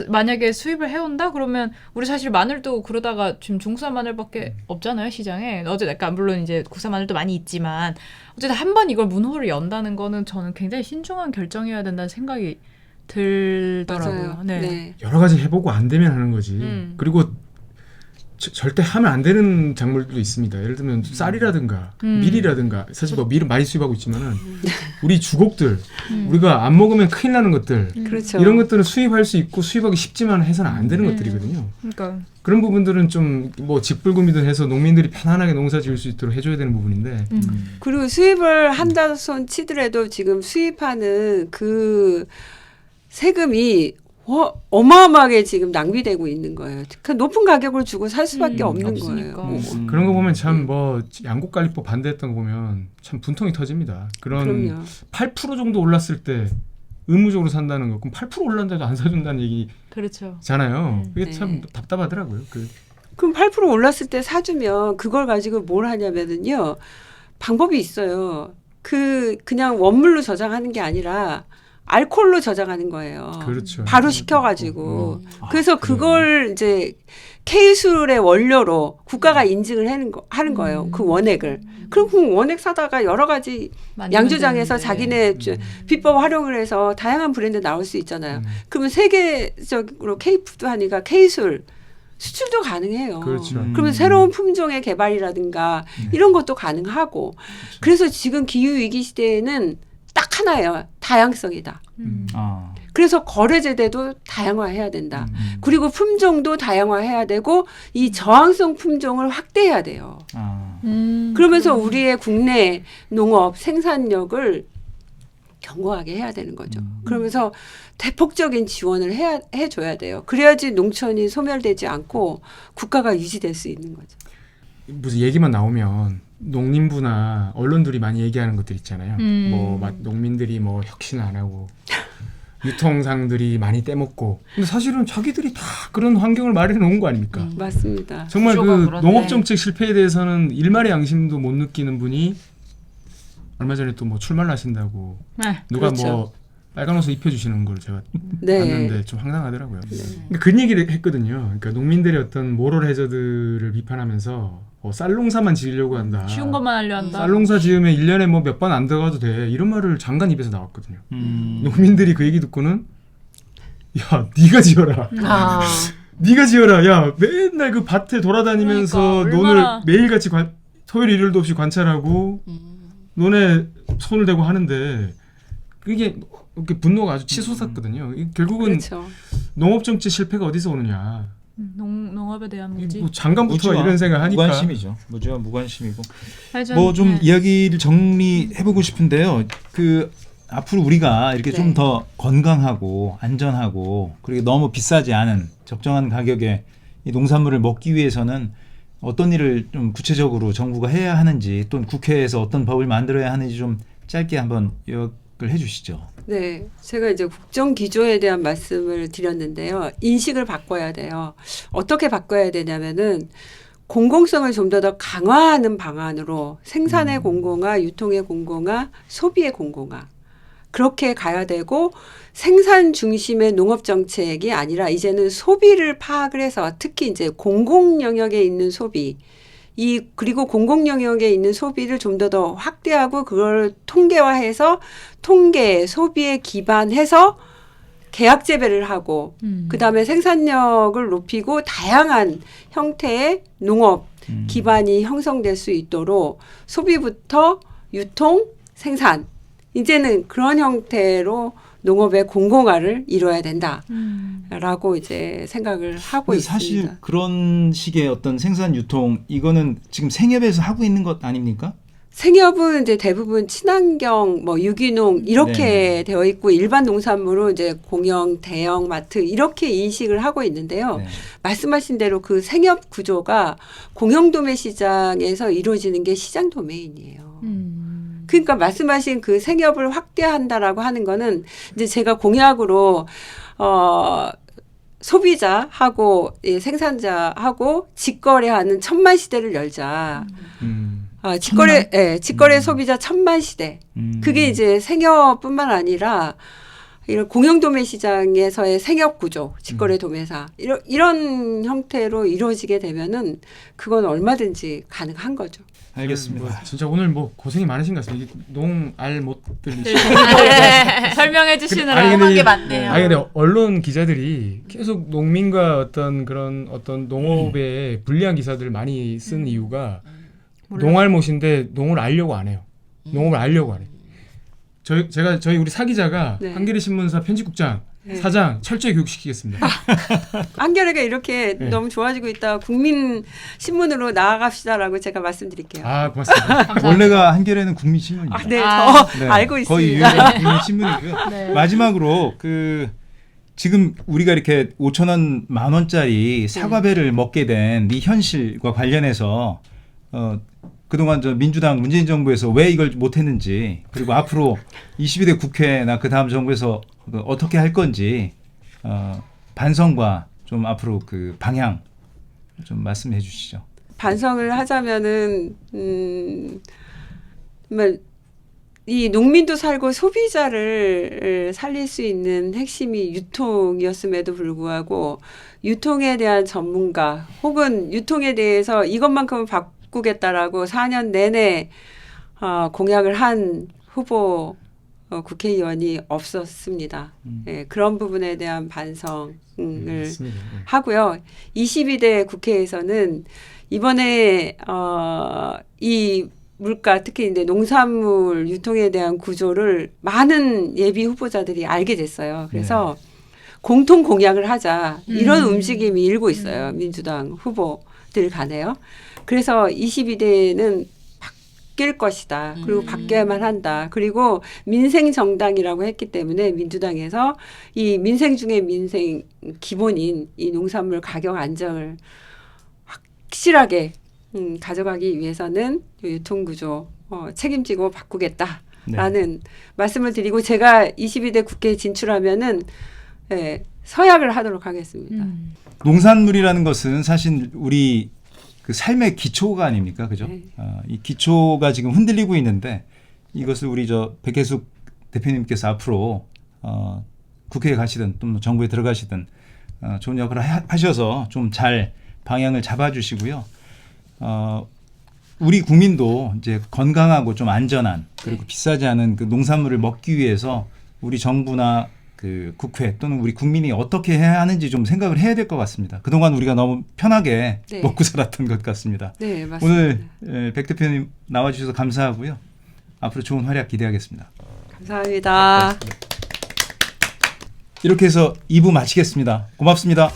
D: 만약에 수입을 해온다 그러면 우리 사실 마늘도 그러다가 지금 중국산 마늘밖에 없잖아요 시장에. 그러니까 물론 이제 국산 마늘도 많이 있지만 어쨌든 한 번 이걸 문호를 연다는 거는 저는 굉장히 신중한 결정이어야 된다는 생각이 들더라고요.
C: 맞아요.
D: 네.
C: 네.
A: 여러 가지 해보고 안 되면 하는 거지. 그리고 절대 하면 안 되는 작물도 있습니다. 예를 들면 쌀이라든가 밀이라든가 사실 뭐 밀은 많이 수입하고 있지만은 우리 주곡들 우리가 안 먹으면 큰일 나는 것들
C: 그렇죠.
A: 이런 것들은 수입할 수 있고 수입하기 쉽지만 해서는 안 되는 것들이거든요.
D: 그러니까
A: 그런 부분들은 좀 뭐 직불금이든 해서 농민들이 편안하게 농사 지을 수 있도록 해줘야 되는 부분인데
C: 그리고 수입을 한다 손 치더라도 지금 수입하는 그 세금이 어마어마하게 지금 낭비되고 있는 거예요. 그 높은 가격을 주고 살 수밖에 없는
D: 없으니까.
C: 거예요.
A: 그런 거 보면 참 뭐 양곡관리법 반대했던 거 보면 참 분통이 터집니다. 그런
C: 그럼요.
A: 8% 정도 올랐을 때 의무적으로 산다는 거 그럼 8% 올랐는데도 안 사준다는
D: 그렇죠.
A: 얘기잖아요. 그게
C: 네.
A: 참 답답하더라고요.
C: 그럼 8% 올랐을 때 사주면 그걸 가지고 뭘 하냐면은요. 방법이 있어요. 그냥 원물로 저장하는 게 아니라 알코올로 저장하는 거예요.
A: 그렇죠.
C: 바로 식혀가지고. 그래서
B: 그래요?
C: 그걸 이제 K술의 원료로 국가가 인증을 하는 거예요. 그 원액을. 그럼 그 원액 사다가 여러 가지 양조장에서 자기네 비법 활용을 해서 다양한 브랜드 나올 수 있잖아요. 그러면 세계적으로 K푸드 하니까 K술 수출도 가능해요.
A: 그렇죠.
C: 그러면 새로운 품종의 개발이라든가 이런 것도 가능하고. 그래서 지금 기후 위기 시대에는 딱 하나예요. 다양성이다.
B: 아.
C: 그래서 거래제대도 다양화해야 된다. 그리고 품종도 다양화해야 되고 이 저항성 품종을 확대해야 돼요.
B: 아.
C: 그러면서 우리의 국내 농업 생산력을 견고하게 해야 되는 거죠. 그러면서 대폭적인 지원을 해줘야 돼요. 그래야지 농촌이 소멸되지 않고 국가가 유지될 수 있는 거죠.
A: 무슨 얘기만 나오면 농림부나 언론들이 많이 얘기하는 것들 있잖아요. 뭐 농민들이 뭐 혁신 안 하고 유통상들이 많이 떼먹고. 근데 사실은 자기들이 다 그런 환경을 마련해 놓은 거 아닙니까?
C: 맞습니다.
A: 정말 그
E: 구조가 그렇네.
A: 농업정책 실패에 대해서는 일말의 양심도 못 느끼는 분이 얼마 전에 또 뭐 출마를 하신다고
D: 네.
A: 누가
C: 그렇죠.
A: 뭐 빨간 옷을 입혀주시는 걸 제가
C: 네.
A: 봤는데 좀 황당하더라고요. 근데 그런 얘기를 했거든요. 그러니까 농민들의 어떤 모럴 해저드를 비판하면서 쌀 농사만 지으려고 한다.
D: 쉬운 것만 하려 한다.
A: 쌀 농사 지으면 1년에 뭐 몇 번 안 들어가도 돼. 이런 말을 장관 입에서 나왔거든요.
B: 음.
A: 농민들이 그 얘기 듣고는 야 네가 지어라.
E: 아.
A: 네가 지어라. 야 맨날 그 밭에 돌아다니면서
D: 그러니까,
A: 논을
D: 얼마나.
A: 매일같이 토요일 일요일도 없이 관찰하고 논에 손을 대고 하는데 그게 이렇게 분노가 아주 치솟았거든요. 결국은
C: 그렇죠.
A: 농업정책 실패가 어디서 오느냐.
D: 농업에 대한 문제.
A: 뭐 장관부터
B: 무지와
A: 이런 생각을 하니까.
B: 무관심이죠. 무지와 무관심이고.
D: 하여튼,
B: 뭐 좀
D: 네.
B: 이야기를 정리해보고 싶은데요. 그 앞으로 우리가 이렇게
C: 네.
B: 좀 더 건강하고 안전하고 그리고 너무 비싸지 않은 적정한 가격에 이 농산물을 먹기 위해서는 어떤 일을 좀 구체적으로 정부가 해야 하는지 또는 국회에서 어떤 법을 만들어야 하는지 좀 짧게 한번 요약을 해주시죠.
C: 네, 제가 이제 국정 기조에 대한 말씀을 드렸는데요. 인식을 바꿔야 돼요. 어떻게 바꿔야 되냐면은 공공성을 좀 더 강화하는 방안으로 생산의 공공화, 유통의 공공화, 소비의 공공화. 그렇게 가야 되고 생산 중심의 농업 정책이 아니라 이제는 소비를 파악을 해서 특히 이제 공공 영역에 있는 소비 그리고 공공 영역에 있는 소비를 좀 더 확대하고 그걸 통계화해서 통계 소비에 기반해서 계약 재배를 하고 그다음에 생산력을 높이고 다양한 형태의 농업 기반이 형성될 수 있도록 소비부터 유통, 생산 이제는 그런 형태로 농업의 공공화를 이뤄야 된다라고 이제 생각을 하고 있습니다.
B: 사실 그런 식의 어떤 생산 유통 이거는 지금 생협에서 하고 있는 것 아닙니까?
C: 생협은 이제 대부분 친환경, 뭐 유기농 이렇게
B: 네.
C: 되어 있고 일반 농산물은 이제 공영, 대형 마트 이렇게 인식을 하고 있는데요.
B: 네.
C: 말씀하신 대로 그 생협 구조가 공영 도매 시장에서 이루어지는 게 시장 도매인이에요. 그러니까 말씀하신 그 생협을 확대한다라고 하는 거는 이제 제가 공약으로 소비자하고 생산자하고 직거래하는 천만 시대를 열자. 직거래 소비자 1000만 시대. 그게 이제 생협뿐만 아니라 이런 공영 도매 시장에서의 생협 구조, 직거래 도매사 이런 형태로 이루어지게 되면은 그건 얼마든지 가능한 거죠.
B: 알겠습니다.
A: 뭐 진짜 오늘 뭐 고생이 많으신 것 같습니다. 농알 못 들리시고.
D: 설명해 주시느라
A: 아니, 근데
E: 한 게 많네요.
A: 아니 근데 언론 기자들이 계속 농민과 어떤 그런 어떤 농업에 불리한 기사들을 많이 쓴 이유가 농알못인데 농을 알려고 안 해요. 농업을 알려고 안 해요. 저희 우리 사 기자가
C: 네.
A: 한겨레 신문사 편집국장 사장 철저히 교육시키겠습니다.
C: 한겨레가 이렇게
A: 네.
C: 너무 좋아지고 있다. 국민 신문으로 나아갑시다라고 제가 말씀드릴게요.
A: 아 고맙습니다.
B: 원래가 한겨레는 국민신문입니다.
C: 네,
D: 아,
C: 저
B: 네,
C: 알고
B: 거의
C: 있습니다.
B: 유일한 국민신문이고요.
D: 네.
B: 마지막으로 지금 우리가 이렇게 5,000원, 10,000원짜리 사과배를 먹게 된 이 현실과 관련해서 그동안 저 민주당 문재인 정부에서 왜 이걸 못했는지 그리고 앞으로 22대 국회나 그 다음 정부에서 어떻게 할 건지 반성과 좀 앞으로 그 방향 좀 말씀해 주시죠.
C: 반성을 하자면은 정말 이 농민도 살고 소비자를 살릴 수 있는 핵심이 유통이었음에도 불구하고 유통에 대한 전문가 혹은 유통에 대해서 이것만큼은 바꾸겠다라고 4년 내내 공약을 한 후보 국회의원이 없었습니다. 예, 그런 부분에 대한 반성을
A: 맞습니다.
C: 하고요. 22대 국회에서는 이번에 이 물가 특히 이제 농산물 유통에 대한 구조를 많은 예비 후보자들이 알게 됐어요. 그래서 공통 공약을 하자 이런 움직임이 일고 있어요. 민주당 후보들 간에요. 그래서 22대는 바뀔 것이다. 그리고 바뀌어야만 한다. 그리고 민생 정당이라고 했기 때문에 민주당에서 이 민생 중에 민생 기본인 이 농산물 가격 안정을 확실하게 가져가기 위해서는 유통구조 책임지고 바꾸겠다라는 말씀을 드리고 제가 22대 국회에 진출하면은 서약을 하도록 하겠습니다.
B: 농산물이라는 것은 사실 우리 그 삶의 기초가 아닙니까, 그죠?
C: 네.
B: 이 기초가 지금 흔들리고 있는데 이것을 우리 저 백혜숙 대표님께서 앞으로 국회에 가시든 또 정부에 들어가시든 좋은 역할을 하셔서 좀 잘 방향을 잡아주시고요. 우리 국민도 이제 건강하고 좀 안전한 그리고 비싸지 않은 그 농산물을 먹기 위해서 우리 정부나 그 국회 또는 우리 국민이 어떻게 해야 하는지 좀 생각을 해야 될 것 같습니다. 그동안 우리가 너무 편하게
C: 네.
B: 먹고 살았던 것 같습니다.
C: 네, 맞습니다.
B: 오늘 백 대표님 나와주셔서 감사하고요. 앞으로 좋은 활약 기대하겠습니다.
C: 감사합니다.
B: 이렇게 해서 2부 마치겠습니다. 고맙습니다.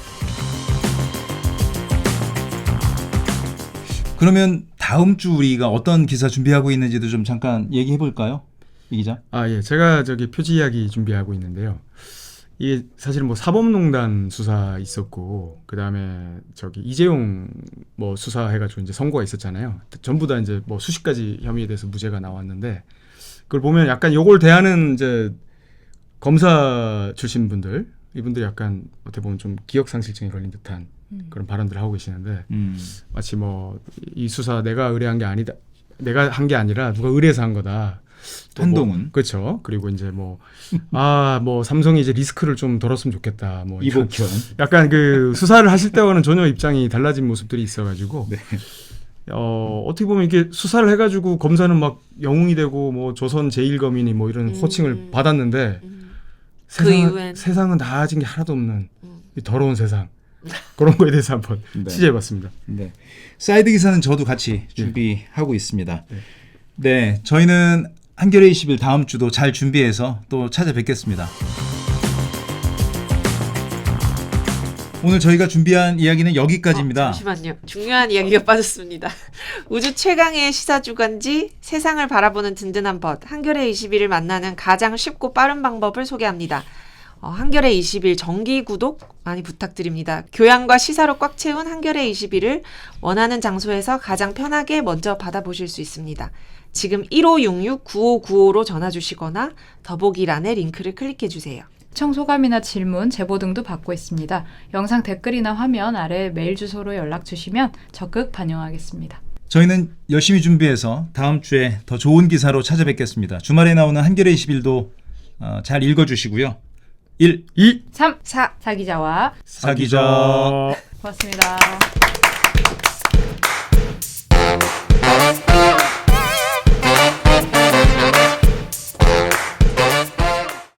B: 그러면 다음 주 우리가 어떤 기사 준비하고 있는지도 좀 잠깐 얘기해 볼까요? 이 기자.
A: 예. 제가 저기 표지 이야기 준비하고 있는데요. 이게 사실은 뭐 사법농단 수사 있었고 그다음에 저기 이재용 뭐 수사해가지고 이제 선고가 있었잖아요. 전부 다 이제 뭐 수십 가지 혐의에 대해서 무죄가 나왔는데 그걸 보면 약간 요걸 대하는 이제 검사 출신 분들 이분들이 약간 어떻게 보면 좀 기억상실증이 걸린 듯한 그런 발언들을 하고 계시는데 마치 뭐 이 수사 내가 의뢰한 게 아니다, 내가 한 게 아니라 누가 의뢰해서 한 거다.
B: 한동훈.
A: 뭐, 그렇죠. 그리고 이제 뭐 삼성이 이제 리스크를 좀 덜었으면 좋겠다. 뭐 이런
B: 이복현.
A: 약간 그 수사를 하실 때와는 전혀 입장이 달라진 모습들이 있어가지고
B: 네.
A: 어떻게 보면 이게 수사를 해가지고 검사는 막 영웅이 되고 뭐 조선 제1검이니 뭐 이런 호칭을 받았는데
E: 그 이후엔
A: 세상은 나아진 게 하나도 없는 이 더러운 세상 그런 거에 대해서 한번
B: 네.
A: 취재해봤습니다.
B: 네. 사이드 기사는 저도 같이 준비하고 있습니다. 네, 저희는 한겨레 20일 다음 주도 잘 준비해서 또 찾아뵙겠습니다. 오늘 저희가 준비한 이야기는 여기까지입니다.
E: 잠시만요. 중요한 이야기가 빠졌습니다. 우주 최강의 시사주간지 세상을 바라보는 든든한 벗 한겨레 21을 만나는 가장 쉽고 빠른 방법을 소개합니다. 한겨레 21 정기 구독 많이 부탁드립니다. 교양과 시사로 꽉 채운 한겨레 21을 원하는 장소에서 가장 편하게 먼저 받아보실 수 있습니다. 지금 1566-9595로 전화 주시거나 더보기란의 링크를 클릭해 주세요.
D: 청소감이나 질문, 제보 등도 받고 있습니다. 영상 댓글이나 화면 아래 메일 주소로 연락 주시면 적극 반영하겠습니다.
B: 저희는 열심히 준비해서 다음 주에 더 좋은 기사로 찾아뵙겠습니다. 주말에 나오는 한겨레 21도 잘 읽어주시고요. 1,
A: 2
D: 3, 4 사기자와
B: 사기자.
D: 고맙습니다.